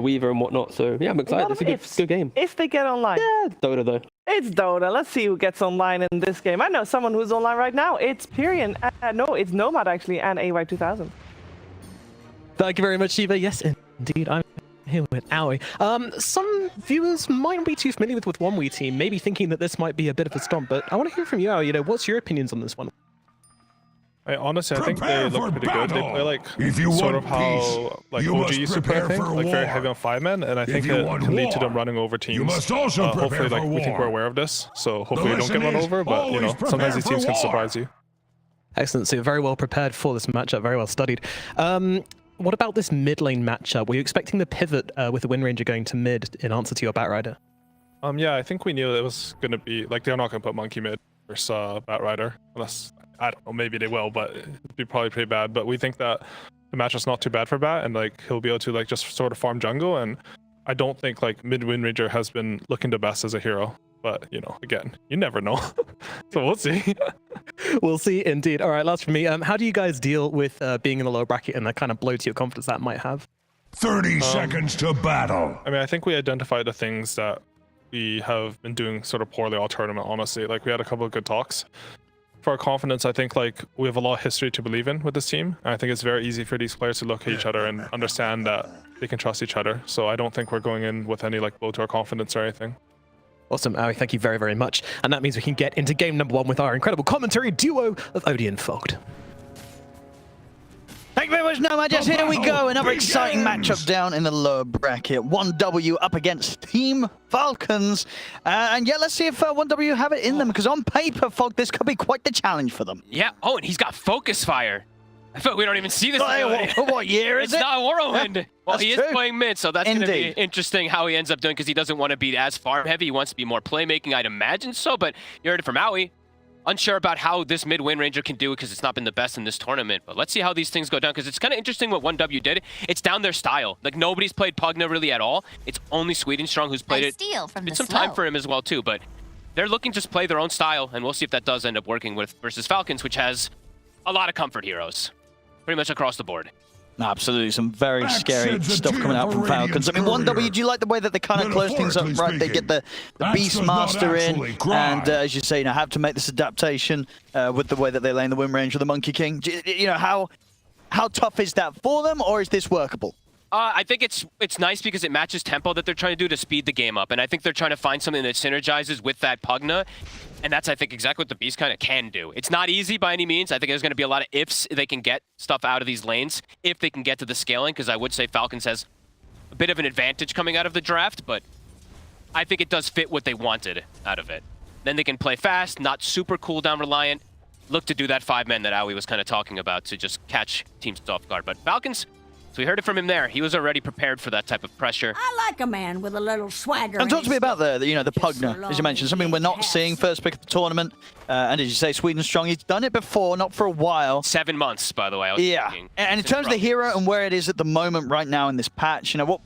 Weaver and whatnot. So yeah, I'm excited. It's a good game. If they get online. Yeah, Dota though. It's Dota. Let's see who gets online in this game. I know someone who's online right now. It's Pyrian. No, it's Nomad actually, and AY2000. Thank you very much, Shiva. Yes, indeed. I'm here with Aoi. Some viewers might not be too familiar with 1W team, maybe thinking that this might be a bit of a stomp, but I want to hear from you, Aoi. You know, what's your opinions on this one? Honestly, I think they look pretty good. They play like sort of how like OG used to play, I think, like very heavy on 5-men, and I think it can lead to them running over teams. Hopefully, like we think we're aware of this, so hopefully we don't get run over. But you know, sometimes these teams can surprise you. Excellent. So you're very well prepared for this matchup, very well studied. What about this mid lane matchup? Were you expecting the pivot with the Wind Ranger going to mid in answer to your Batrider? Yeah, I think we knew it was going to be like they're not going to put Monkey mid versus Batrider unless. I don't know, maybe they will, but it'd be probably pretty bad. But we think that the matchup's not too bad for Bat, and like he'll be able to like just sort of farm jungle. And I don't think like mid Wind Ranger has been looking the best as a hero. But you know, again, you never know. So we'll see. We'll see, indeed. All right, last for me. How do you guys deal with being in the low bracket and the kind of blow to your confidence that might have? 30 seconds to battle. I mean, I think we identified the things that we have been doing sort of poorly all tournament. Honestly, like we had a couple of good talks. For our confidence, I think like we have a lot of history to believe in with this team. And I think it's very easy for these players to look at each other and understand that they can trust each other. So I don't think we're going in with any like blow to our confidence or anything. Awesome, Aoi, thank you very, very much. And that means we can get into game number 1 with our incredible commentary duo of Odie and Fogged. Thank you very much, Nomad. Yes, here we go. Another exciting matchup down in the lower bracket. 1W up against Team Falcons. And yeah, let's see if 1W have it in them, because on paper, Fog, this could be quite the challenge for them. Yeah. Oh, and he's got Focus Fire. I feel like we don't even see this. What year is it? It's not Whirlwind. Well, he is playing mid, so that's going to be interesting how he ends up doing, because he doesn't want to be as farm heavy. He wants to be more playmaking, I'd imagine so, but you heard it from Aoi. Unsure about how this mid Wind Ranger can do it because it's not been the best in this tournament. But let's see how these things go down, because it's kind of interesting what 1W did. It's down their style. Like, nobody's played Pugna really at all. It's only Swedenstrong who's played it. It's some time for him as well, too. But they're looking to just play their own style, and we'll see if that does end up working with versus Falcons, which has a lot of comfort heroes. Pretty much across the board. Absolutely, some very scary stuff coming out from Falcons. I mean, 1W, do you like the way that they kind of close things up, right? They get the Beastmaster in, and as you say, you know, have to make this adaptation with the way that they lane the Wind Ranger, the Monkey King. You know, how tough is that for them, or is this workable? I think it's nice because it matches tempo that they're trying to do to speed the game up, and I think they're trying to find something that synergizes with that Pugna, and that's, I think, exactly what the Beast kind of can do. It's not easy by any means. I think there's going to be a lot of ifs they can get stuff out of these lanes, if they can get to the scaling, because I would say Falcons has a bit of an advantage coming out of the draft, but I think it does fit what they wanted out of it. Then they can play fast, not super cooldown reliant, look to do that 5-man that Aoi was kind of talking about to just catch teams off guard. But Falcons, so we heard it from him there. He was already prepared for that type of pressure. I like a man with a little swagger. And talk to me about the Pugna, as you mentioned, something we're not seeing first pick of the tournament. And as you say, Swedenstrong, he's done it before, not for a while. 7 months, by the way. Yeah, and in terms of the hero and where it is at the moment right now in this patch, you know,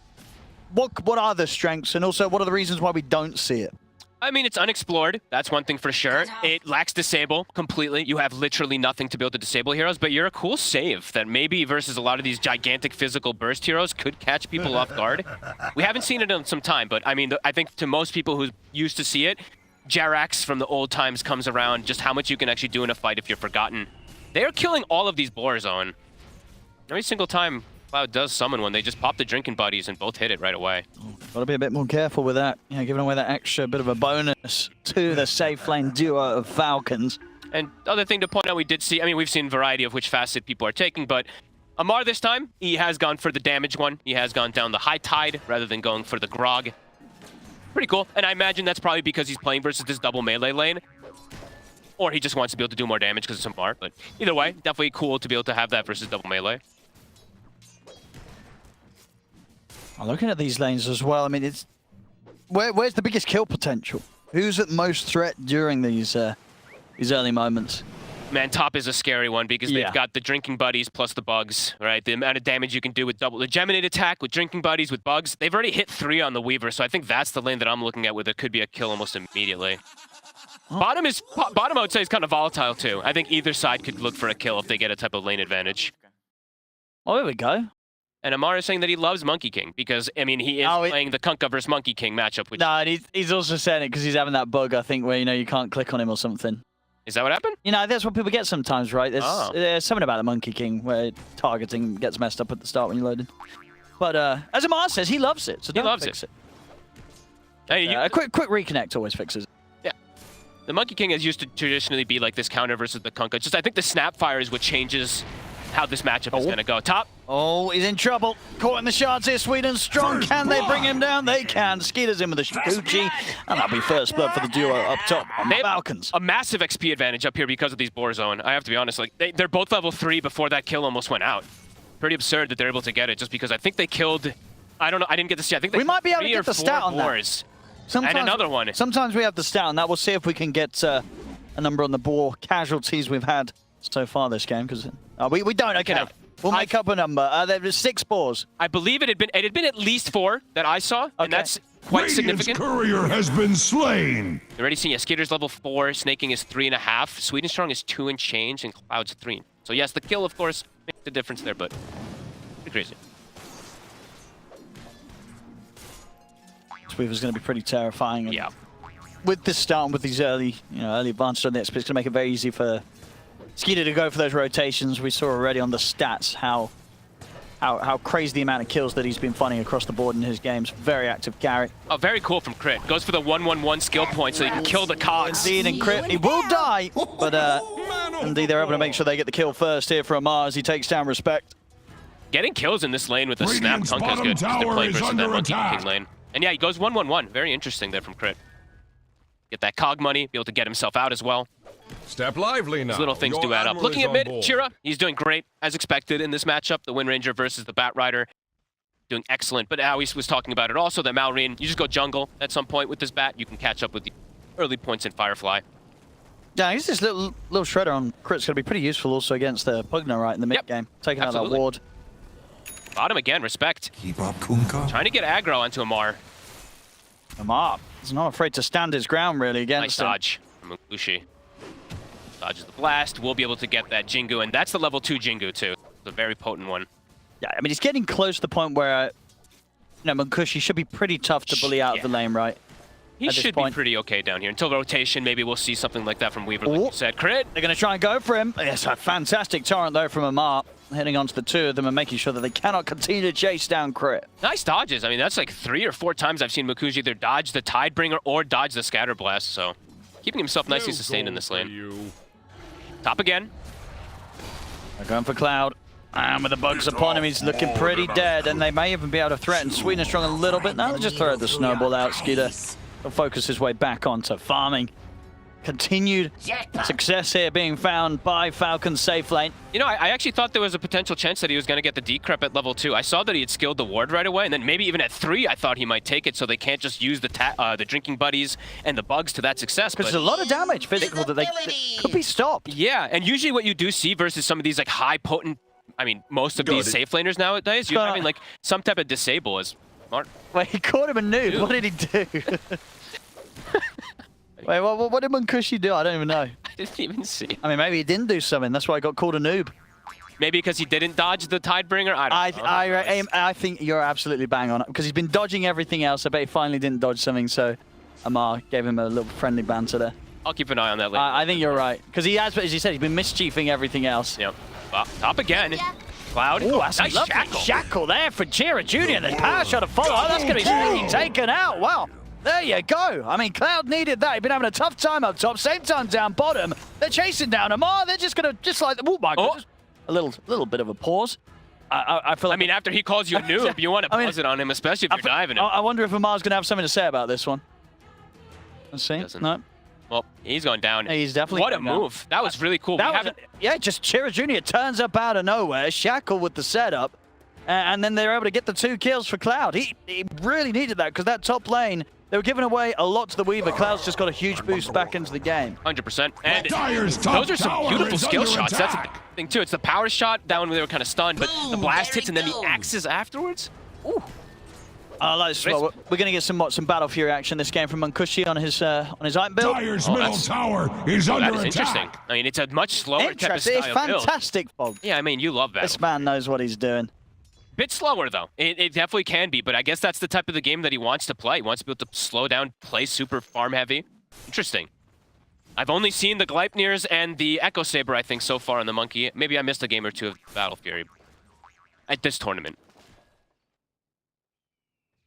what are the strengths, and also what are the reasons why we don't see it? I mean, it's unexplored. That's one thing for sure. It lacks disable completely. You have literally nothing to be able to disable heroes, but you're a cool save that maybe versus a lot of these gigantic physical burst heroes could catch people off guard. We haven't seen it in some time, but I mean, I think to most people who used to see it, Jarax from the old times comes around, just how much you can actually do in a fight if you're forgotten. They are killing all of these Boars on. Every single time Cloud does summon one, they just pop the drinking buddies and both hit it right away. Gotta be a bit more careful with that. You know, giving away that extra bit of a bonus to the safe lane duo of Falcons. And other thing to point out, we did see, I mean, we've seen a variety of which facet people are taking, but Amar this time, he has gone for the damage one. He has gone down the high tide rather than going for the grog. Pretty cool. And I imagine that's probably because he's playing versus this double melee lane. Or he just wants to be able to do more damage because it's Amar. But either way, definitely cool to be able to have that versus double melee. I'm looking at these lanes as well. I mean, it's where's the biggest kill potential? Who's at most threat during these early moments? Man, top is a scary one because they've got the drinking buddies plus the bugs, right? The amount of damage you can do with double the Geminate attack, with drinking buddies, with bugs. They've already hit 3 on the Weaver, so I think that's the lane that I'm looking at where there could be a kill almost immediately. Oh. Bottom, I would say, is kind of volatile too. I think either side could look for a kill if they get a type of lane advantage. Oh, there we go. And Amar is saying that he loves Monkey King because, I mean, he is playing the Kunkka versus Monkey King matchup. Which... No, and he's also saying it because he's having that bug, I think, where, you know, you can't click on him or something. Is that what happened? You know, that's what people get sometimes, right? There's something about the Monkey King where targeting gets messed up at the start when you're loading. But as Amar says, he loves it, so don't fix it. Hey, A quick reconnect always fixes it. Yeah. The Monkey King has used to traditionally be like this counter versus the Kunkka. Just I think the Snapfire is what changes how this matchup is going to go. Top. Oh, he's in trouble. Caught in the shards here, Sweden strong. Can they bring him down? They can. Skeeter's in with the Gucci. And that'll be first blood for the duo up top on the Falcons. A massive XP advantage up here because of these Boar Zone. I have to be honest, like they're both level 3 before that kill almost went out. Pretty absurd that they're able to get it just because I think they killed, I don't know, I didn't get to see. I think they we might be able to get the stat on that. And another one. Sometimes we have the stat on that. We'll see if we can get a number on the Boar casualties we've had so far this game, because we don't. Okay. We'll make up a number. There was 6 Boars. I believe it had been at least 4 that I saw, and that's quite significant. Courier has been slain. You're already seeing Skater's level 4, Snaking is 3.5, Sweden Strong is 2 and change, and Cloud's 3. So yes, the kill, of course, makes the difference there, but pretty crazy. This Weaver's going to be pretty terrifying. Yeah. With this start and with these early advantage on the XP, it's going to make it very easy for Skeeter to go for those rotations. We saw already on the stats how crazy the amount of kills that he's been finding across the board in his games. Very active carry. Oh, very cool from Crit. Goes for the 1-1-1 skill point so he can kill the cogs. Indeed, and Crit, he will die, but indeed they're able to make sure they get the kill first here from Amar as he takes down Respect. Getting kills in this lane with the Snap Kunkka is good because they're playing versus that Monkey King lane. And yeah, he goes 1-1-1. Very interesting there from Crit. Get that cog money, be able to get himself out as well. Step lively now. These little things do add up. Looking at mid, Chira, he's doing great, as expected in this matchup. The Wind Ranger versus the Bat Rider, doing excellent. But Howie was talking about it also, that Malrine, you just go jungle at some point with this Bat. You can catch up with the early points in Firefly. Yeah, I guess this little shredder on Crit's going to be pretty useful also against the Pugna right in the mid game. Taking out that ward. Bottom again, Respect. Keep up, Kunkka. Trying to get aggro onto Amar. Amar is not afraid to stand his ground really against him. Nice dodge from Mukushi. Dodges the blast, we'll be able to get that Jingu, and that's the level 2 Jingu too. It's a very potent one. Yeah, I mean, he's getting close to the point where, Mukushi should be pretty tough to bully out of the lane, right? He should be pretty okay down here. Until rotation, maybe we'll see something like that from Weaver, like you said. Crit! They're going to try and go for him. Yes, a fantastic torrent though from Amar, heading onto the 2 of them and making sure that they cannot continue to chase down Crit. Nice dodges. I mean, that's like 3 or 4 times I've seen Mukushi either dodge the Tidebringer or dodge the Scatter Blast, so keeping himself nicely sustained in this lane. Top again. They're going for Cloud. And with the bugs upon him, he's looking pretty dead, and they may even be able to threaten Sweden Strong a little bit. Now they just throw the snowball out. Skeeter will focus his way back onto farming. Continued success here being found by Falcon's safe lane. You know, I actually thought there was a potential chance that he was going to get the decrep at level 2. I saw that he had skilled the ward right away, and then maybe even at 3 I thought he might take it so they can't just use the drinking buddies and the bugs to that success. Because there's a lot of damage physical that could be stopped. Yeah, and usually what you do see versus some of these like high potent, I mean, most of these safe laners nowadays, you're having like some type of disable is smart. Wait, he caught him a noob. What did he do? Wait, what did Munkushi do? I don't even know. I didn't even see. I mean, maybe he didn't do something. That's why I got called a noob. Maybe because he didn't dodge the Tidebringer? I don't know. I think you're absolutely bang on it. Because he's been dodging everything else. I bet he finally didn't dodge something, so Amar gave him a little friendly banter there. I'll keep an eye on that later. I think you're right. Because he has, as you said, he's been mischiefing everything else. Yep. Top again. Cloud. Oh, that's nice a lovely shackle there for Chira Jr. The power shot to follow. Oh, that's going to be Snaking taken out. Wow. There you go. I mean, Cloud needed that. He'd been having a tough time up top. Same time down bottom. They're chasing down Amar. They're just going to, just like, oh my God. A little bit of a pause. I feel like... I mean, after he calls you a noob, you want to pause it on him, especially if you're diving him. I wonder if Amar's going to have something to say about this one. Let's see. No. Well, he's going down. He's definitely What a move. That was really cool. Yeah, just Chira Jr. turns up out of nowhere. Shackle with the setup. And then they're able to get the 2 kills for Cloud. He really needed that because that top lane, they were giving away a lot to the Weaver. Cloud's just got a huge boost back into the game. 100%. And those are some beautiful skill shots. That's the thing, too. It's the power shot, that one where they were kind of stunned, but the blast hits and then the axes afterwards. Ooh. We're going to get some Battle Fury action this game from Munkushi on his item build. Dire's middle tower is under attack. Interesting. I mean, it's a much slower type of style It's fantastic, Bob. Yeah, I mean, you love that. This man knows what he's doing. Bit slower, though. It definitely can be, but I guess that's the type of the game that he wants to play. He wants to be able to slow down, play super farm-heavy. Interesting. I've only seen the Gleipnirs and the Echo Saber, I think, so far on the Monkey. Maybe I missed a game or two of Battle Fury at this tournament.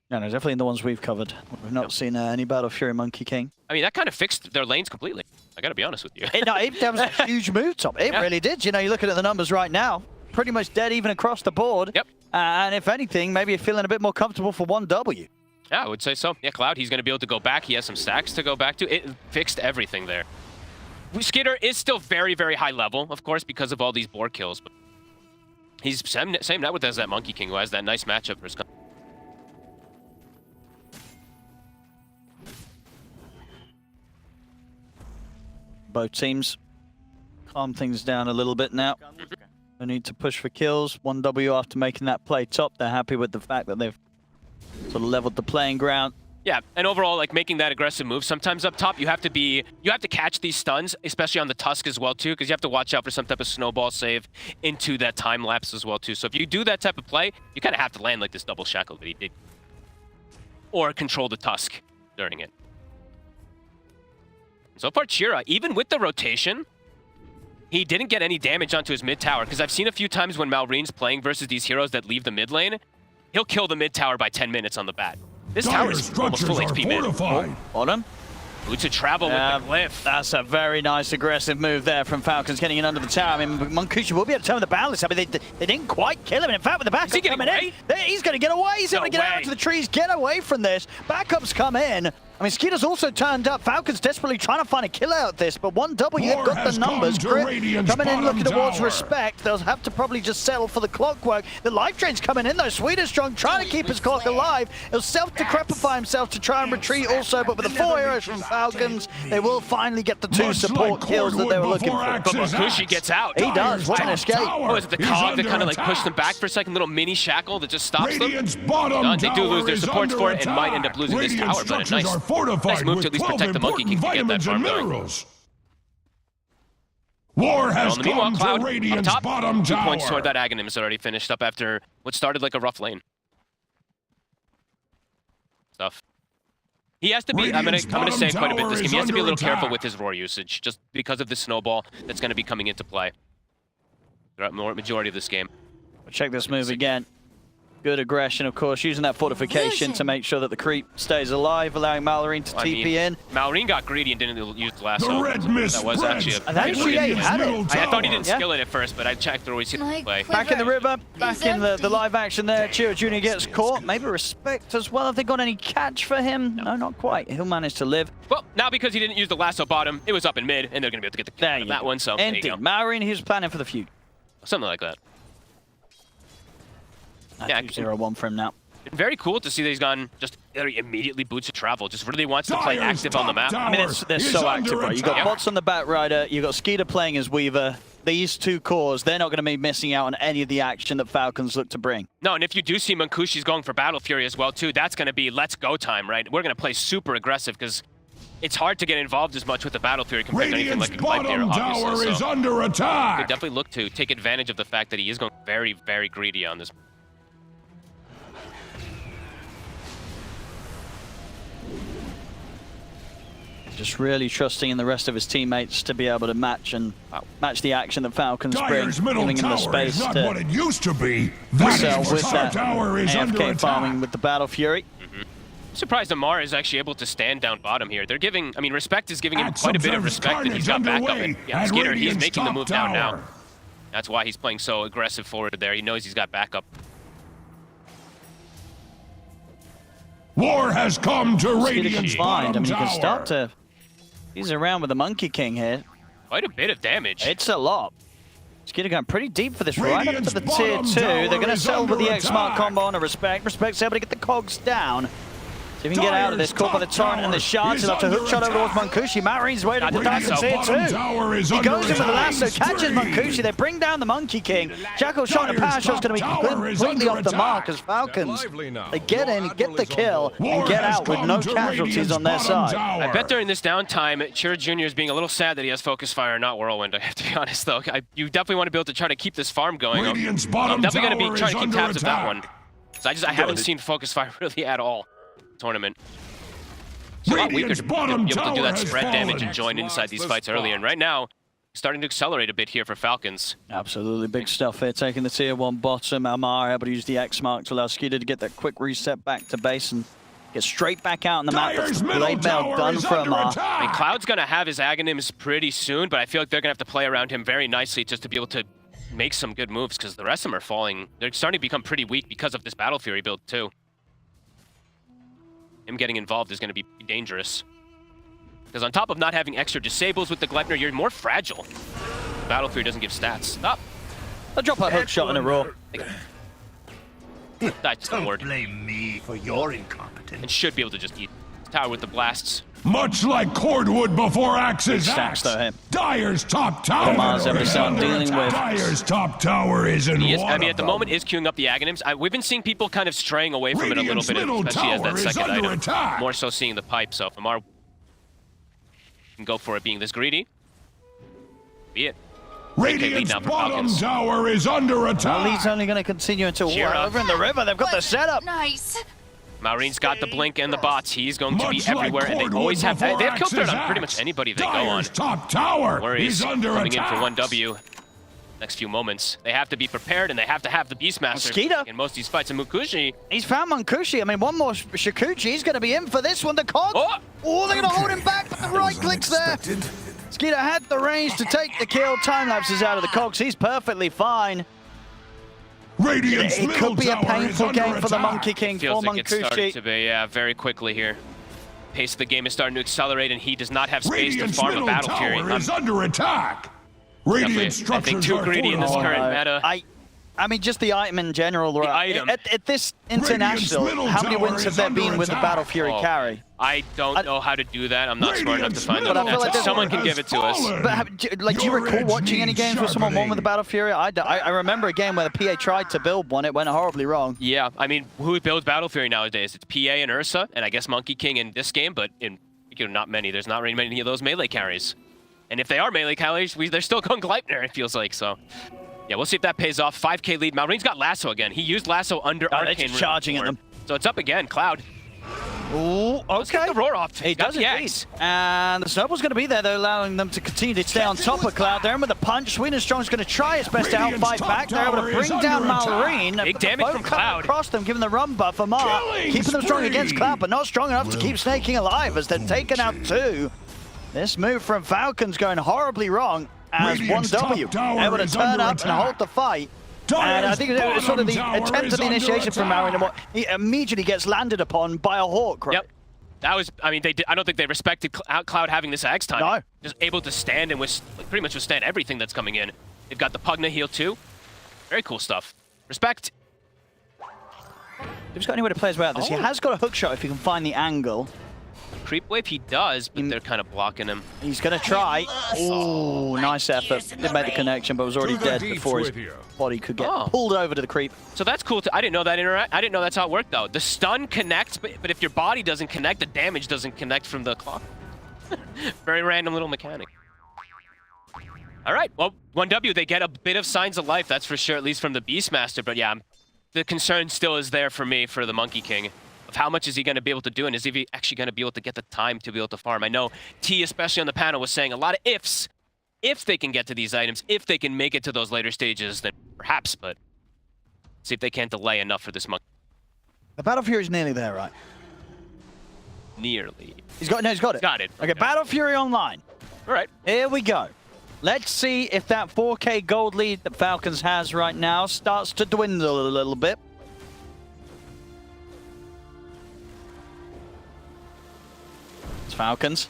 No, definitely in the ones we've covered. We've not seen any Battle Fury Monkey King. I mean, that kind of fixed their lanes completely. I gotta be honest with you. That was a huge move, Tom. It really did. You know, you're looking at the numbers right now. Pretty much dead even across the board. Yep. And if anything, maybe you're feeling a bit more comfortable for 1W. Yeah, I would say so. Yeah, Cloud, he's going to be able to go back. He has some stacks to go back to. It fixed everything there. Skitter is still very, very high level, of course, because of all these board kills. But he's same net with as that Monkey King, who has that nice matchup for his country. Both teams calm things down a little bit now. No need to push for kills. 1W after making that play top. They're happy with the fact that they've sort of leveled the playing ground. Yeah, and overall, like making that aggressive move sometimes up top, you have to catch these stuns, especially on the Tusk as well too, because you have to watch out for some type of snowball save into that time lapse as well too. So if you do that type of play, you kind of have to land like this double shackle that he did, or control the Tusk during it. So far, Chira, even with the rotation, he didn't get any damage onto his mid tower, because I've seen a few times when Malreen's playing versus these heroes that leave the mid lane, he'll kill the mid tower by 10 minutes on the bat. This tower is almost full HP mid. On him. Boots of travel with the glyph. That's a very nice aggressive move there from Falcons, getting in under the tower. I mean, Munkushi will be able to turn the balance. I mean, they didn't quite kill him. And in fact, with the backup coming in, he's going to get away. He's going to get out to the trees, get away from this. Backups come in. I mean, Skeeter's also turned up. Falcons desperately trying to find a kill out of this, but 1W, they've got the numbers. Grip coming in looking towards respect. They'll have to probably just settle for the clockwork. The life drain's coming in though. Swedish Strong trying to keep his clock alive. He'll self-decrepify himself to try and retreat also, but with the 4 arrows from Falcons, they will finally get the 2 support kills that they were looking for. But Munkushi gets out. He does. What an escape. Oh, is it the cog that kind of like pushed them back for a second? Little mini shackle that just stops them? They do lose their supports for it and might end up losing this tower, but a nice move to at least protect the Monkey King to get that farm going. War has meanwhile, come Cloud to Radiant's up top, bottom 2 tower. points toward that Aghanim is already finished up after what started like a rough lane. Stuff. He has to be, I'm gonna say quite a bit this game, he has to be a little careful with his roar usage, just because of the snowball that's gonna be coming into play throughout the majority of this game. Check this move again. Good aggression, of course, using that fortification to make sure that the creep stays alive, allowing Malorine to TP in. Malorine got greedy and didn't use the lasso. The red mist that was actually had it. I thought he didn't skill it at first, but I checked or always hit the play. Back in the river, back in the live action there. Chiro Jr. gets caught. Maybe respect as well. Have they got any catch for him? No, not quite. He'll manage to live. Well, now because he didn't use the lasso bottom, it was up in mid, and they're going to be able to get the kill on that one. So indeed, Malorine, he was planning for the feud. Something like that. Yeah, 0-1 for him now. Very cool to see that he's gone just immediately boots of travel. Just really wants to play active on the map. I mean, they're so active, right? You got bots on the Batrider, you got Skeeter playing as Weaver. These 2 cores, they're not going to be missing out on any of the action that Falcons look to bring. No, and if you do see Munkushi's going for Battle Fury as well too, that's going to be let's go time, right? We're going to play super aggressive because it's hard to get involved as much with the Battle Fury compared to anything like a Gleipnir, obviously. Is under attack. Could definitely look to take advantage of the fact that he is going very, very greedy on this. Just really trusting in the rest of his teammates to be able to match the action that Falcons bring, giving him the space to what it used to be. Sell with that AFK farming with the Battle Fury. Surprised Amar is actually able to stand down bottom here. They're giving, I mean, Respect is giving him quite a bit of respect that he's got backup. And yeah, Skeeter, he's making the move down now. That's why he's playing so aggressive forward there. He knows he's got backup. War has come to Radiant's bottom I mean, you tower. can start to... He's around with the Monkey King here. Quite a bit of damage. It's a lot. Skeeter going pretty deep for this, right up to the tier 2. They're going to sell with the X-Smart combo on a Respect. Respect's able to get the cogs down. See if he can get out of this. Caught by the torrent and the shards. He'll have to hook shot over towards Munkushi. Marine's waiting for Dyson's here too. He goes in with the lasso, catches Munkushi. They bring down the Monkey King. Jackal's shot and a power shot's going to be completely off the mark as Falcons. They get in, get the kill, and get out with no casualties on their side. I bet during this downtime, Chira Jr. is being a little sad that he has Focus Fire and not Whirlwind. I have to be honest, though. You definitely want to be able to try to keep this farm going. I'm definitely going to be trying to keep tabs of that one. So I haven't seen Focus Fire really at all. Tournament. It's a lot weaker to be able to do that spread damage and join inside these fights earlier. And right now, starting to accelerate a bit here for Falcons. Absolutely big stuff here, taking the tier 1 bottom. Amar able to use the X mark to allow Skeeter to get that quick reset back to base and get straight back out on the map. That's the blade mail done for Amar. I mean, Cloud's going to have his Aghanims pretty soon, but I feel like they're going to have to play around him very nicely just to be able to make some good moves because the rest of them are falling. They're starting to become pretty weak because of this Battle Fury build too. Him getting involved is going to be dangerous. Because on top of not having extra disables with the Gleipnir, you're more fragile. Battle Fury doesn't give stats. Stop. I'll drop a hook shot in a row. That's the word. Blame me for your incompetence. And should be able to just eat tower with the blasts. Much like cordwood before axes Stacks though him. Dyer's top tower. Dyer's top tower is in one. I mean, at the moment, is queuing up the Aghanims. We've been seeing people kind of straying away from it a little bit, especially as that second item. Attack. More so seeing the pipe. So if Amar can go for it being this greedy, be it. Radiant's bottom tower is under attack. The lead's only going to continue until we're over in the river. They've got the setup. Nice. Maureen's got the blink and the bots. He's going to be everywhere, and they always have. They have kill threat on pretty much anybody they go on. Top tower Worries coming in for 1W. Next few moments, they have to be prepared, and they have to have the Beastmaster Skeeter. in most of these fights. And Munkushi, He's found Munkushi. I mean, one more Shikuchi. He's going to be in for this one. The Cog. Oh, they're going to hold him back, but the right clicks there. Skeeter had the range to take the kill. Time lapses out of the Cogs. He's perfectly fine. It could be a painful game for the Monkey King, feels for like it's starting Munkushi. to be, yeah, very quickly here. Pace of the game is starting to accelerate, and he does not have space to farm a Battle Fury. Is under attack. Radiant I think too greedy in this current meta. I mean, just the item in general. The item. At this international, how many wins have there been with the Battle Fury carry? I don't know how to do that. I'm not smart enough to find But I feel that. like Someone can give it to us. But do you recall watching any games where someone won with the Battle Fury? I remember a game where the PA tried to build one. It went horribly wrong. Yeah, I mean, who builds Battle Fury nowadays? It's PA and Ursa, and I guess Monkey King in this game, but in not many. There's not really many of those melee carries. And if they are melee carries, they're still going Gleipnir, it feels like, so. Yeah, we'll see if that pays off. 5K lead. Maureen's got Lasso again. He used Lasso under Arcane. They're just charging at them. So it's up again. Cloud. Ooh, Let's get the roar off. He does indeed. And the snowball's going to be there, though, allowing them to continue to stay on top of Cloud. They're in with a punch. Sweden Strong's going to try his best to outfight back. They're able to bring down Maureen. Big damage from Cloud. Across them, giving the run buff. Amar keeping them strong against Cloud, but not strong enough to keep snaking alive as they're taken out too. This move from Falcon's going horribly wrong as 1W able to turn up and hold the fight. And I think it was sort of the attempt at the initiation from Marin, and what he immediately gets landed upon by a Hawk, right? Yep. That was, I mean, I don't think they respected Cloud having this Axe time. No. Just able to stand and pretty much withstand everything that's coming in. They've got the Pugna heal too. Very cool stuff. Respect. He's got anywhere to play as well. He has got a hook shot if he can find the angle. Creep wave he does, but they're kind of blocking him. He's going to try. Oh, nice effort. Did make the connection, but was already dead before his body could get pulled over to the creep. So that's cool. I didn't know that I didn't know that's how it worked, though. The stun connects, but if your body doesn't connect, the damage doesn't connect from the clock. Very random little mechanic. All right, well, 1W, they get a bit of signs of life, that's for sure, at least from the Beastmaster. But yeah, the concern still is there for me for the Monkey King. Of how much is he going to be able to do, and is he actually going to be able to get the time to be able to farm? I know T, especially on the panel, was saying a lot of ifs. If they can get to these items, if they can make it to those later stages, then perhaps, but see if they can't delay enough for this Monkey. The Battle Fury's nearly there, right? Nearly. He's got it. Got it. Okay, Battle Fury online. All right. Here we go. Let's see if that 4K gold lead that Falcons has right now starts to dwindle a little bit. Falcons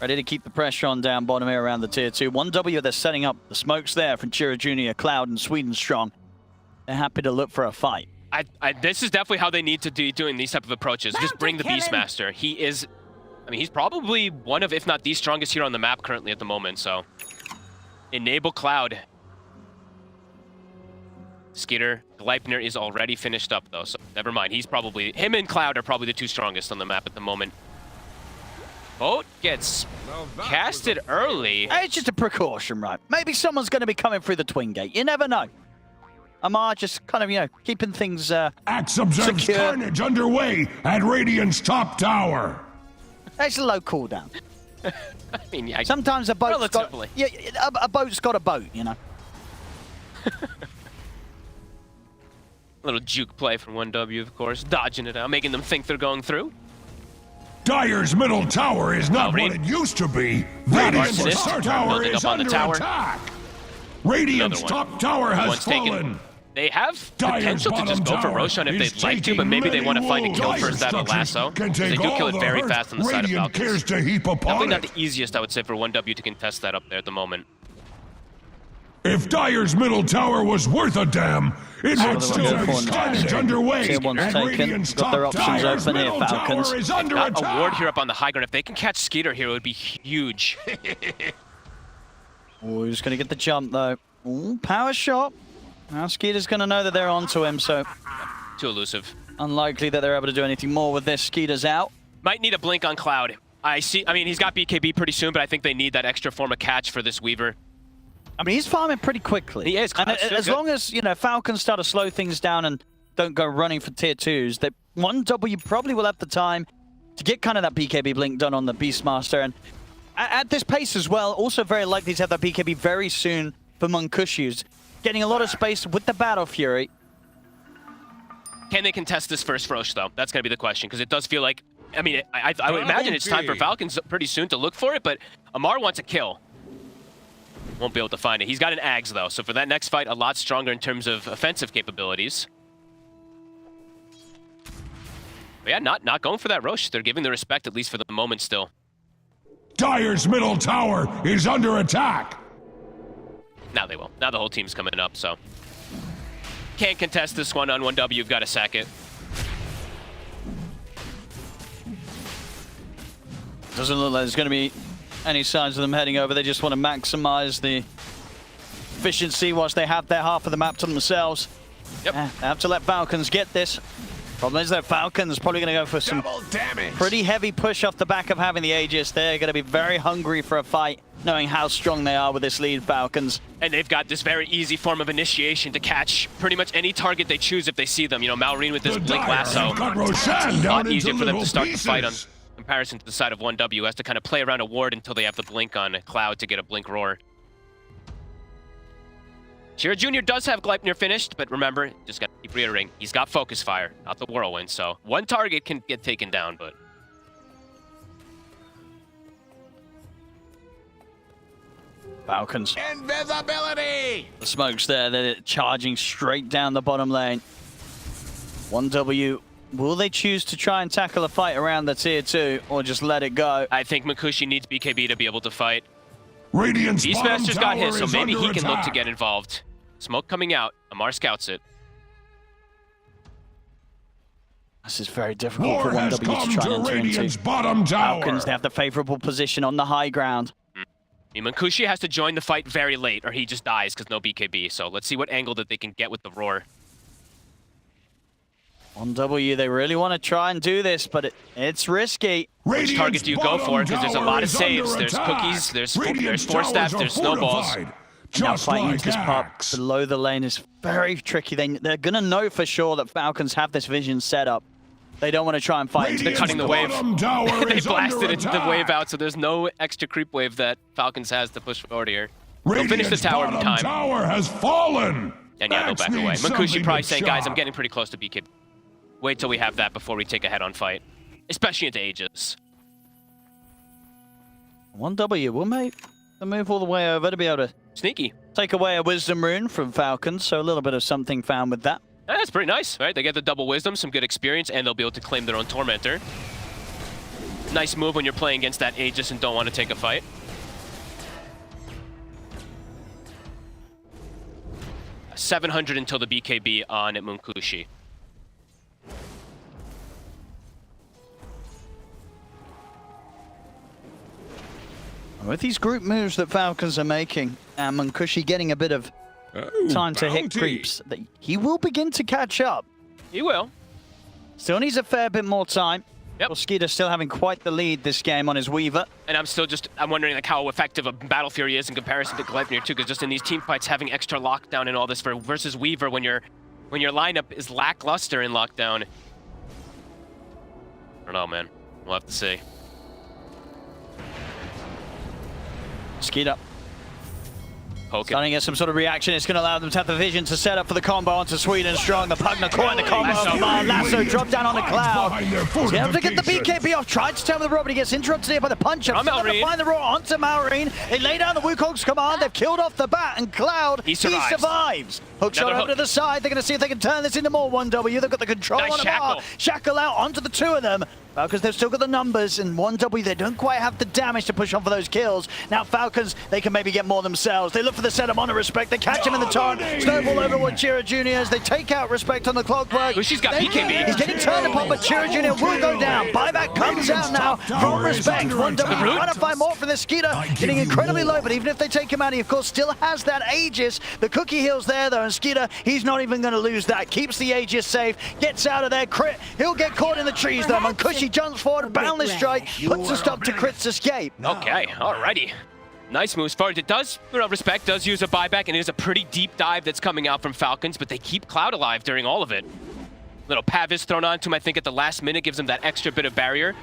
ready to keep the pressure on down bottom here around the tier 2. 1W, they're setting up the smokes there from Chira Jr., Cloud, and Sweden Strong. They're happy to look for a fight. This is definitely how they need to be doing these type of approaches. Just bring the Beastmaster. He is, I mean, he's probably one of, if not the strongest hero on the map currently at the moment, so. Enable Cloud. Skeeter, Gleipnir is already finished up though, so never mind. He's probably, him and Cloud are probably the two strongest on the map at the moment. Boat gets casted early. It's just a precaution, right? Maybe someone's going to be coming through the twin gate. You never know. Amar just kind of, you know, keeping things Axe observes secure. carnage underway at Radiant's top tower. It's a low cooldown. I mean, yeah, Sometimes a boat's got, relatively. yeah, a boat's got a boat, you know. Little juke play from 1W, of course, dodging it out, making them think they're going through. Dire's middle tower is not Malrine. what it used to be. Radiant's Arsonist, top tower building is up on the under tower. attack. Radiant's Another one. top tower has One's fallen. taken. They have Dire's potential to just go for bottom Roshan if tower they'd like to, is but maybe they want to find a taking kill wounds. first out of Dire Lasso. structures Because they can do take kill all it the very hurt fast on the side of Radiant cares Falcons. to heap upon Definitely not it. the easiest, I would say, for 1W to contest that up there at the moment. If Dire's middle tower was worth a damn, it would still be carnage underway. Tier one's And taken. Radiant's Got their top options tower's open here, middle Falcons. tower is under Got a attack. ward here up on the high ground. If they can catch Skeeter here, it would be huge. Oh, he's going to get the jump, though. Ooh, power shot. Now Skeeter's going to know that they're onto him, so Too elusive. unlikely that they're able to do anything more with this. Skeeter's out. Might need a blink on Cloud. I mean, he's got BKB pretty soon, but I think they need that extra form of catch for this Weaver. I mean, he's farming pretty quickly. He is. And Cloud's still as good. long as, you know, Falcons start to slow things down and don't go running for tier 2s, that 1W probably will have the time to get kind of that BKB blink done on the Beastmaster. And at this pace as well, also very likely to have that BKB very soon for Munkushi's. Getting a lot of space with the Battle Fury. Can they contest this first Roche, though? That's going to be the question, because it does feel like, I mean, I would imagine it's time for Falcons pretty soon to look for it, but Amar wants a kill. Won't be able to find it. He's got an Ags, though, so for that next fight, a lot stronger in terms of offensive capabilities. But yeah, not going for that Roche. They're giving the respect, at least for the moment still. Dire's middle tower is under attack. Now they will. Now the whole team's coming up, so. Can't contest this one on 1W. You've got to sack it. Doesn't look like there's going to be any signs of them heading over. They just want to maximize the efficiency whilst they have their half of the map to themselves. Yep. They have to let Falcons get this. Problem is that Falcons probably going to go for some pretty heavy push off the back of having the Aegis. They're going to be very hungry for a fight, knowing how strong they are with this lead, Falcons. And they've got this very easy form of initiation to catch pretty much any target they choose if they see them. You know, Malrine with this Blink Lasso. Got Roshan It's a down lot easier into for them to little start the fight on pieces. comparison to the side of 1W. Has to kind of play around a ward until they have the Blink on Cloud to get a Blink Roar. Shira Jr. does have Gleipnir finished, but remember, just got to keep reiterating, he's got Focus Fire, not the Whirlwind, so one target can get taken down, but... Falcons. Invisibility! The smoke's there. They're charging straight down the bottom lane. 1W, will they choose to try and tackle a fight around the tier 2 or just let it go? I think Munkushi needs BKB to be able to fight. Radiant's bottom Beastmaster's got tower his, so is maybe under he can look to attack. get involved. Smoke coming out. Amar scouts it. This is very difficult for War has 1W come to try to and enter Radiant's into. bottom tower. Falcons, they have the favorable position on the high ground. Munkushi has to join the fight very late, or he just dies because no BKB. So let's see what angle that they can get with the Roar. 1W, they really want to try and do this, but it's risky. Which target do you go for? Because there's a lot of saves. There's cookies, there's Force Staff, there's snowballs. Now Just fighting like into this part Axe. below the lane is very tricky. They're going to know for sure that Falcons have this vision set up. They don't want to try and fight. They're cutting the wave. bottom tower They is blasted under into the attack. wave out, so there's no extra creep wave that Falcons has to push forward here. They'll Radiant's finish the tower in bottom time. tower has fallen. And yeah, they'll Axe back away. needs Munkushi something probably to saying, guys, I'm chop. getting pretty close to BKB. Wait till we have that before we take a head-on fight. Especially into Aegis. 1W will make the move all the way over to be able to Sneaky. take away a Wisdom Rune from Falcons, so a little bit of something found with that. Yeah, that's pretty nice, right? They get the double wisdom, some good experience, and they'll be able to claim their own Tormentor. Nice move when you're playing against that Aegis and don't want to take a fight. $700 until the BKB on Munkushi. With these group moves that Falcons are making, and Munkushi getting a bit of time to hit creeps, he will begin to catch up. He will. Still needs a fair bit more time. Yep. Well, Skeeter still having quite the lead this game on his Weaver. And I'm wondering like how effective a Battle Fury is in comparison to Gleipnir too, because just in these team fights, having extra lockdown and all this versus Weaver when your lineup is lackluster in lockdown. I don't know, man. We'll have to see. Skeeter. Poke it. Starting to get some sort of reaction. It's going to allow them to have the vision to set up for the combo onto Sweden Strong. The Pugna caught in the combo. Lasso dropped down on the Cloud. He's able to get the BKB off. Tried to turn with the Rob, but he gets interrupted here by the punch-up. Able to find the Raw onto Malrine. They lay down the Wukong's command. They've killed off the bat, and Cloud, he survives. Hook shot over to the side. They're going to see if they can turn this into more 1W. They've got the control on him. Shackle out onto the two of them. Falcons, they've still got the numbers, and 1W, they don't quite have the damage to push on for those kills. Now Falcons, they can maybe get more themselves. They look for the setup on a Respect. They catch him in the torrent. Snowball over with Chira Jr. as they take out Respect on the clockwork. She's got BKB. He's getting turned upon, but Chira Jr. will go down. Buyback comes out now from Respect. 1W trying to find more from this Skeeter. Getting incredibly low, but even if they take him out, he of course still has that Aegis. The cookie heal's there though, and Skeeter, he's not even going to lose that. Keeps the Aegis safe, gets out of there. Crit. He'll get caught in the trees though. Munkushi jumps forward. Boundless strike, puts a stop to Crit's escape. Okay, alrighty. Nice moves forward. It does, Respect does use a buyback, and it is a pretty deep dive that's coming out from Falcons, but they keep Cloud alive during all of it. Little Pavis thrown onto him, I think, at the last minute, gives him that extra bit of barrier.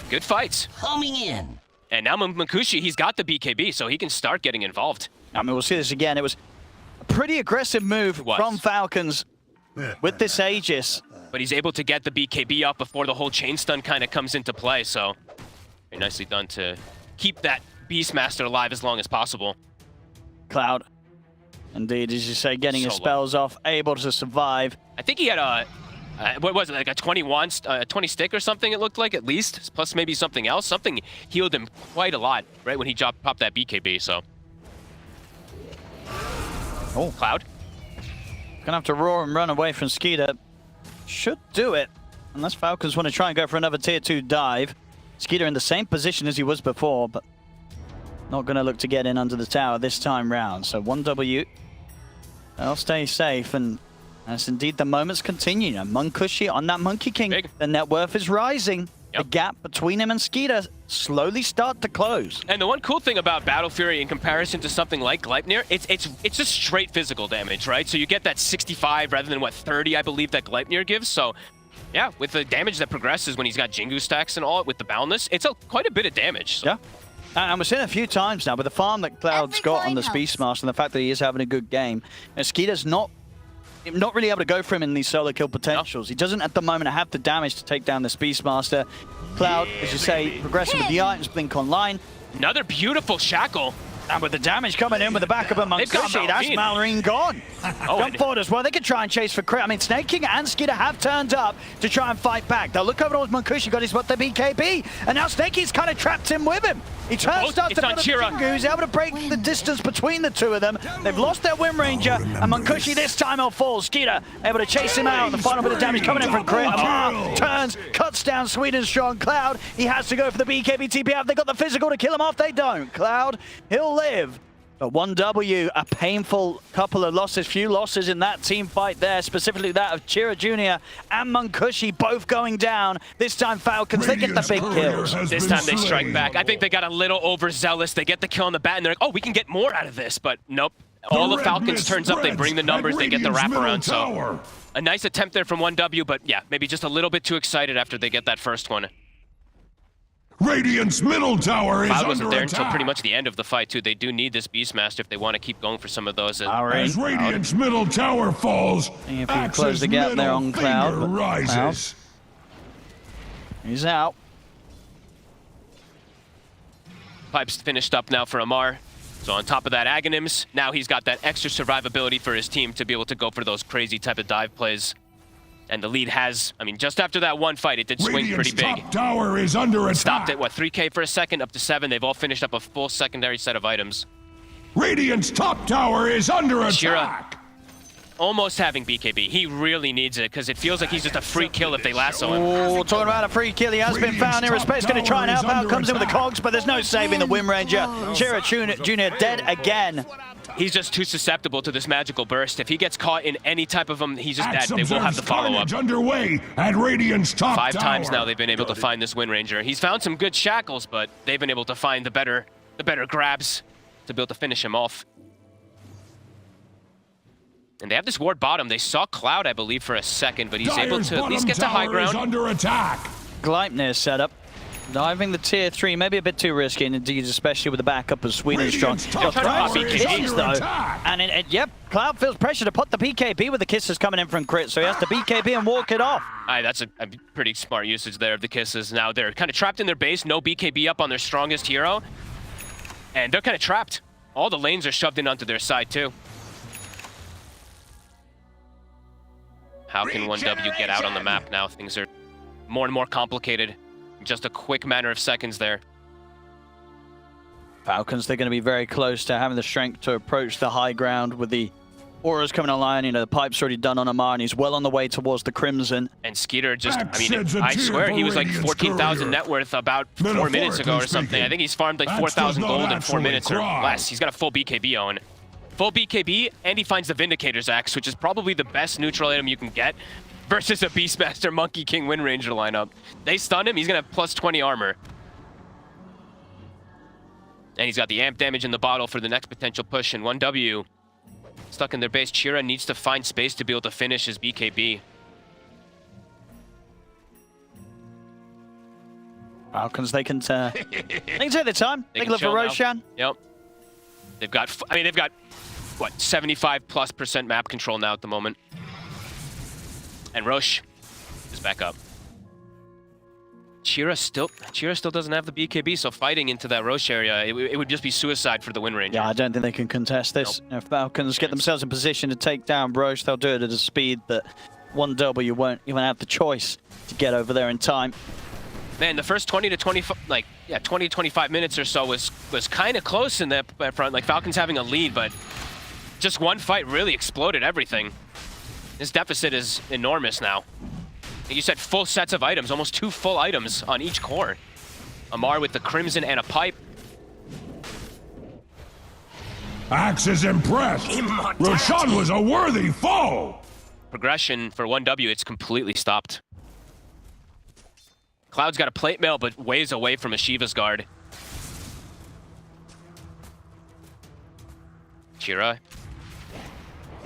Good fights. Homing in. And now Munkushi, he's got the BKB, so he can start getting involved. I mean, we'll see this again. It was a pretty aggressive move from Falcons with this Aegis. But he's able to get the BKB up before the whole chain stun kind of comes into play, so very nicely done to keep that Beastmaster alive as long as possible. Cloud, indeed, as you say, getting his spells off, able to survive. I think he had a, what was it, like a 20 stick or something it looked like at least, plus maybe something else. Something healed him quite a lot, right, when he popped that BKB, so. Oh, Cloud. Gonna have to roar and run away from Skeeter. Should do it, unless Falcons want to try and go for another tier 2 dive. Skeeter in the same position as he was before, but not going to look to get in under the tower this time round. So 1W, they'll stay safe, and as indeed the moments continue. Now, Munkushi on that Monkey King, the net worth is rising. The gap between him and Skeeter slowly start to close. And the one cool thing about Battle Fury in comparison to something like Gleipnir, it's just straight physical damage, right? So you get that 65 rather than what 30 I believe that Gleipnir gives. So yeah, with the damage that progresses when he's got Jingu stacks and all with the boundless, it's quite a bit of damage. So. Yeah. And we're seeing a few times now with the farm that Cloud's got on the Beastmaster and the fact that he is having a good game. And Skeeter's not really able to go for him in these solo kill potentials. He doesn't at the moment have the damage to take down this Beastmaster. Cloud, as you say, progressing with the items, blink online. Another beautiful shackle. And with the damage coming in with the backup of Munkushi, that's Malrine gone. Jump forward as well. They could try and chase for crit. I mean, Snake King and Skeeter have turned up to try and fight back. They'll look over towards Munkushi, got his what the BKB, and now Snake King's kind of trapped him with him. He turns, starts to put the Jingu. He's able to break the distance between the two of them. They've lost their Wind Ranger, and Munkushi this time will fall. Skeeter able to chase him out. The final bit of damage coming in from crit. Turns, cuts down Sweden Strong. Cloud, he has to go for the BKB TP. They got the physical to kill him off. They don't. Cloud, he'll live. But 1W, a painful couple of losses, few losses in that team fight there, specifically that of Chira Jr. and Munkushi both going down. This time Falcons, they get the big kills. This time they strike back. I think they got a little overzealous. They get the kill on the bat and they're like, oh, we can get more out of this, but nope. All the Falcons turns up, they bring the numbers, they get the wraparound, so a nice attempt there from 1W, but yeah, maybe just a little bit too excited after they get that first one. Radiant's middle tower is Cloud wasn't there attack. until pretty much the end of the fight, too. They do need this Beastmaster if they want to keep going for some of those. As Radiant's middle tower falls, if you close the gap there on Cloud, rises. He's out. Pipes finished up now for Amar. So on top of that, Aghanims, now he's got that extra survivability for his team to be able to go for those crazy type of dive plays. And the lead has, I mean, just after that one fight, it did swing pretty big. Top tower is under attack. Stopped at, what, 3K for a second, up to 7. They've all finished up a full secondary set of items. Radiant's top tower is under Chira. attack. almost having BKB. He really needs it because it feels like he's just a free kill if they lasso him. Oh, talking about a free kill, he has been found here. Respect's going to try and help out. Comes in with the cogs, but there's no saving the Wind Ranger. Chira Jr. dead again. He's just too susceptible to this magical burst. If he gets caught in any type of them, he's just dead. They will have the follow-up. Underway at Radiant's top 5 tower. times now they've been able to find this Wind Ranger. He's found some good shackles, but they've been able to find the better grabs to be able to finish him off. And they have this ward bottom. They saw Cloud, I believe, for a second, but he's able to at least get to high ground. Under attack. Gleipnir setup. Diving the tier 3, maybe a bit too risky, and indeed, especially with the backup of Sweden Strong. Kisses, though. And yep, Cloud feels pressure to put the BKB with the kisses coming in from Crit, so he has to BKB and walk it off. That's a pretty smart usage there of the kisses. Now they're kind of trapped in their base, no BKB up on their strongest hero, and they're kind of trapped. All the lanes are shoved in onto their side, too. How can 1W get out on the map now? Things are more and more complicated. Just a quick matter of seconds there. Falcons, they're going to be very close to having the strength to approach the high ground with the auras coming online. You know, the pipe's already done on Amar, and he's well on the way towards the Crimson. And Skeeter just, I mean, I swear he was like 14,000 net worth about 4 minutes ago or something. I think he's farmed like 4,000 gold in 4 minutes or less. He's got a full BKB on. Full BKB, and he finds the Vindicator's Axe, which is probably the best neutral item you can get versus a Beastmaster Monkey King Wind Ranger lineup. They stun him, he's gonna have plus 20 armor. And he's got the amp damage in the bottle for the next potential push, and 1W stuck in their base. Chira needs to find space to be able to finish his BKB. Falcons, they can take their time. They can look for Roshan. Yep. They've got, what, 75+% map control now at the moment. And Roche is back up. Chira still doesn't have the BKB, so fighting into that Roche area, it would just be suicide for the Wind Ranger. Yeah, I don't think they can contest this. Nope. If Falcons get themselves in position to take down Roche, they'll do it at a speed that 1W won't even have the choice to get over there in time. Man, the first 20 to 25 minutes or so was kind of close in that front. Like, Falcons having a lead, but just one fight really exploded everything. This deficit is enormous now. You said full sets of items, almost 2 full items on each core. Amar with the Crimson and a pipe. Axe is impressed. Roshan was a worthy foe. Progression for 1W, it's completely stopped. Cloud's got a plate mail, but ways away from a Shiva's guard. Chira.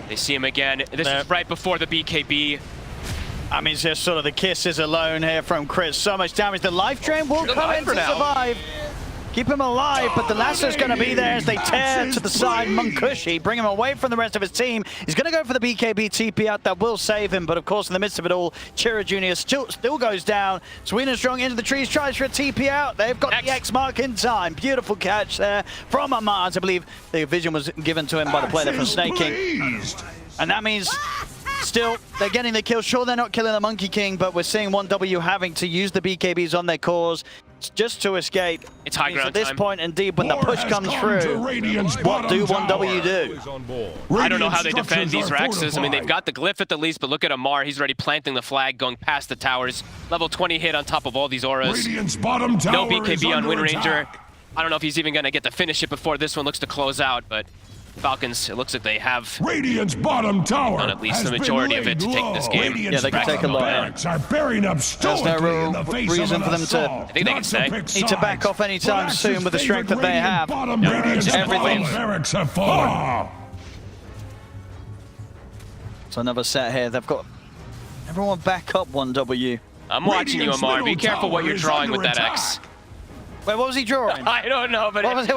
They see him again. This is right before the BKB. I mean, just sort of the kisses alone here from Chris. So much damage. The life drain will come in to survive. Keep him alive, but the lasso's going to be there as they tear to the side. Munkushi, bring him away from the rest of his team. He's going to go for the BKB TP out. That will save him, but of course, in the midst of it all, Chira Jr. still goes down. Sweden Strong into the trees, tries for a TP out. They've got the X mark in time. Beautiful catch there from Amaz. I believe the vision was given to him by the player from Snake King. And that means still, they're getting the kill. Sure, they're not killing the Monkey King, but we're seeing 1W having to use the BKBs on their cores just to escape. It's high ground at this time. point, indeed, when the push comes through, what do 1W do? I don't know how they defend these Rexes. I mean, they've got the glyph at the least, but look at Amar. He's already planting the flag, going past the towers. Level 20 hit on top of all these auras. No BKB on Wind Ranger. I don't know if he's even going to get to finish it before this one looks to close out, but Falcons, it looks like they have Radiant's bottom tower done at least the majority of it to take this game. Yeah, they can take a lot. There's no real reason for them to I think they can stay. Need to back off anytime soon with the strength that they have. Everything. So another set here. They've got everyone back up 1W. I'm watching you, Amar. Be careful what you're drawing with that X. Wait, what was he drawing? I don't know, but I was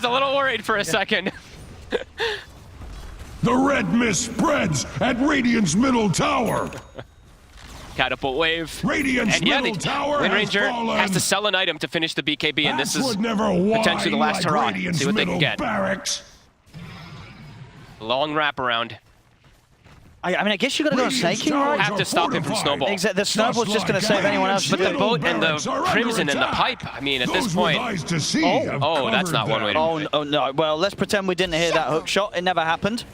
a little worried for a second. The red mist spreads at Radiant's middle tower. Catapult wave. Radiant's middle tower Wind Ranger fallen. has to sell an item to finish the BKB, and this is potentially the last hurrah. See what they can get. Barracks. Long wraparound. I mean, I guess you gotta go Snake King, right? Have to stop him from snowball. Exactly. The snowball's just gonna save anyone else. But the boat and the Crimson and the pipe, I mean, at this point... Oh, that's not one way to do it. Oh, no. Well, let's pretend we didn't hear that hook shot. It never happened.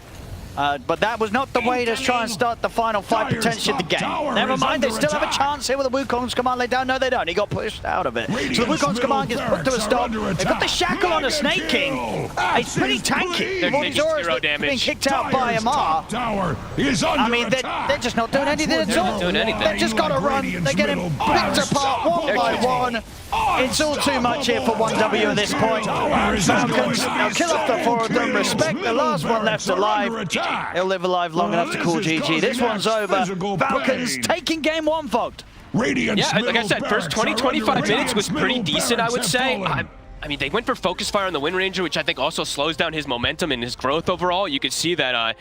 But that was not the way to try and start the final fight potentially of the game. Never mind, they still have a chance here with the Wukong's command laid down. No, they don't. He got pushed out of it. So the Wukong's command gets put to a stop. They've got the shackle on a Snake King. He's pretty tanky. They're taking 0 damage. Being kicked out by Amar. I mean, they're just not doing anything at all. They've just got to run. They're getting picked apart one by one. It's all too much here for 1W at this point. Falcons, they'll kill off the 4 of them. Respect the last one left alive. He'll live alive long enough to call GG. This one's over. Falcons taking game 1, Fogged. Yeah, like I said, first 20-25 minutes was pretty decent, I would say. I mean, they went for Focus Fire on the Wind Ranger, which I think also slows down his momentum and his growth overall. You could see that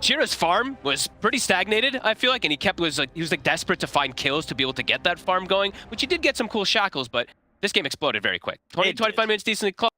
Chira's farm was pretty stagnated, I feel like, and he was like desperate to find kills to be able to get that farm going, which he did get some cool shackles, but this game exploded very quick. 20-25 minutes decently close.